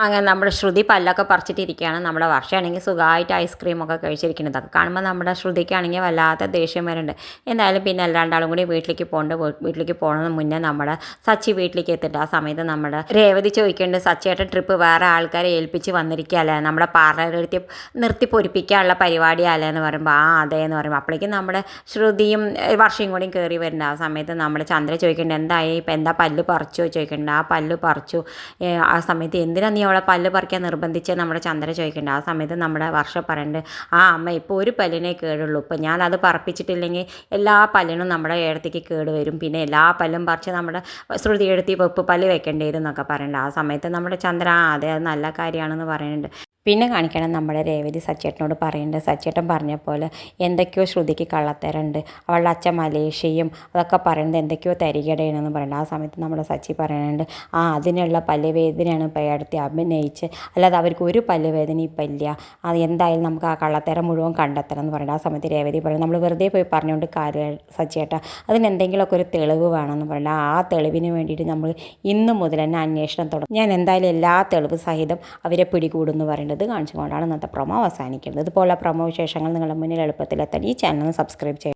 അങ്ങനെ നമ്മുടെ ശ്രുതി പല്ലൊക്കെ പറിച്ചിട്ടിരിക്കുകയാണ്. നമ്മുടെ വർഷമാണെങ്കിൽ സുഖമായിട്ട് ഐസ്ക്രീമൊക്കെ കഴിച്ചിരിക്കുന്നത്. അതൊക്കെ കാണുമ്പോൾ നമ്മുടെ ശ്രുതിക്കാണെങ്കിൽ വല്ലാത്ത ദേഷ്യം വരുന്നുണ്ട്. എന്തായാലും പിന്നെ രണ്ടാളും കൂടി വീട്ടിലേക്ക് പോകുന്നുണ്ട്. വീട്ടിലേക്ക് പോകുന്നതിന് മുന്നേ നമ്മുടെ സച്ചി വീട്ടിലേക്ക് എത്തിയിട്ട് ആ സമയത്ത് നമ്മുടെ രേവതി ചോദിക്കുന്നുണ്ട്, സച്ചിയായിട്ട് ട്രിപ്പ് വേറെ ആൾക്കാരെ ഏൽപ്പിച്ച് വന്നിരിക്കുകയല്ലേ, നമ്മുടെ പാർലർ നിർത്തി പൊരിപ്പിക്കാനുള്ള പരിപാടിയല്ലേ എന്ന് പറയുമ്പോൾ ആ അതെ എന്ന് പറയുമ്പോൾ അപ്പോഴേക്കും നമ്മുടെ ശ്രുതിയും വർഷയും കൂടിയും കയറി വരുന്നുണ്ട്. ആ സമയത്ത് നമ്മുടെ ചന്ദ്ര ചോദിക്കുന്നുണ്ട്, എന്തായി ഇപ്പം എന്താ പല്ല് പറിച്ചു ചോദിക്കുന്നുണ്ട്. ആ പല്ല് പറിച്ചു. ആ സമയത്ത് എന്തിനാ നീ അവളെ പല്ല് പറിക്കാൻ നിർബന്ധിച്ച് നമ്മുടെ ചന്ദ്ര ചോദിക്കുന്നുണ്ട്. ആ സമയത്ത് നമ്മുടെ വർഷം പറയുന്നുണ്ട്, ആ അമ്മ ഇപ്പോൾ ഒരു പല്ലിനെ കേടുള്ളൂ, ഇപ്പം ഞാനത് പറപ്പിച്ചിട്ടില്ലെങ്കിൽ എല്ലാ പല്ലിനും നമ്മുടെ ഏടത്തേക്ക് കേട് വരും, പിന്നെ എല്ലാ പല്ലും പറിച്ച് നമ്മുടെ ശ്രുതി എടുത്തി വെപ്പ് പല്ല് വെക്കേണ്ടി വരും എന്നൊക്കെ പറയുന്നുണ്ട്. ആ സമയത്ത് നമ്മുടെ ചന്ദ്ര അതെ അത് നല്ല കാര്യമാണെന്ന് പറയുന്നുണ്ട്. പിന്നെ കാണിക്കണം നമ്മുടെ രേവതി സച്ചേട്ടനോട് പറയുന്നുണ്ട്, സച്ചേട്ടൻ പറഞ്ഞ പോലെ എന്തൊക്കെയോ ശ്രുതിക്ക് കള്ളത്തരമുണ്ട്, അവളുടെ അച്ഛൻ മലേഷ്യയും അതൊക്കെ പറയുന്നത് എന്തൊക്കെയോ തരികടയാണെന്ന് പറയുന്നുണ്ട്. ആ സമയത്ത് നമ്മുടെ സച്ചി പറയുന്നുണ്ട്, ആ അതിനുള്ള പല്ലുവേദനയാണ് ഇപ്പോൾ അടുത്ത് അഭിനയിച്ച്, അല്ലാതെ അവർക്ക് ഒരു പല്ലുവേദന ഇപ്പം ഇല്ല, അത് എന്തായാലും നമുക്ക് ആ കള്ളത്തരം മുഴുവൻ കണ്ടെത്തണം എന്ന് പറയുന്നത്. ആ സമയത്ത് രേവതി പറയും, നമ്മൾ വെറുതെ പോയി പറഞ്ഞുകൊണ്ട് കാര്യം സച്ചേട്ടാ, അതിനെന്തെങ്കിലുമൊക്കെ ഒരു തെളിവ് വേണമെന്ന് പറയുന്നത്. ആ തെളിവിന് വേണ്ടിയിട്ട് നമ്മൾ ഇന്ന് മുതൽ തന്നെ അന്വേഷണം തുടങ്ങും, ഞാൻ എന്തായാലും എല്ലാ തെളിവ് സഹിതം അവരെ പിടികൂടുമെന്ന് പറയുന്നത് കാണിച്ചുകൊണ്ടാണ് ഇന്നത്തെ പ്രൊമോ അവസാനിക്കുന്നത്. ഇതുപോലുള്ള പ്രൊമോ വിശേഷങ്ങൾ നിങ്ങളുടെ മുന്നിൽ എളുപ്പത്തിലെത്താൻ ഈ ചാനൽ സബ്സ്ക്രൈബ് ചെയ്യുക.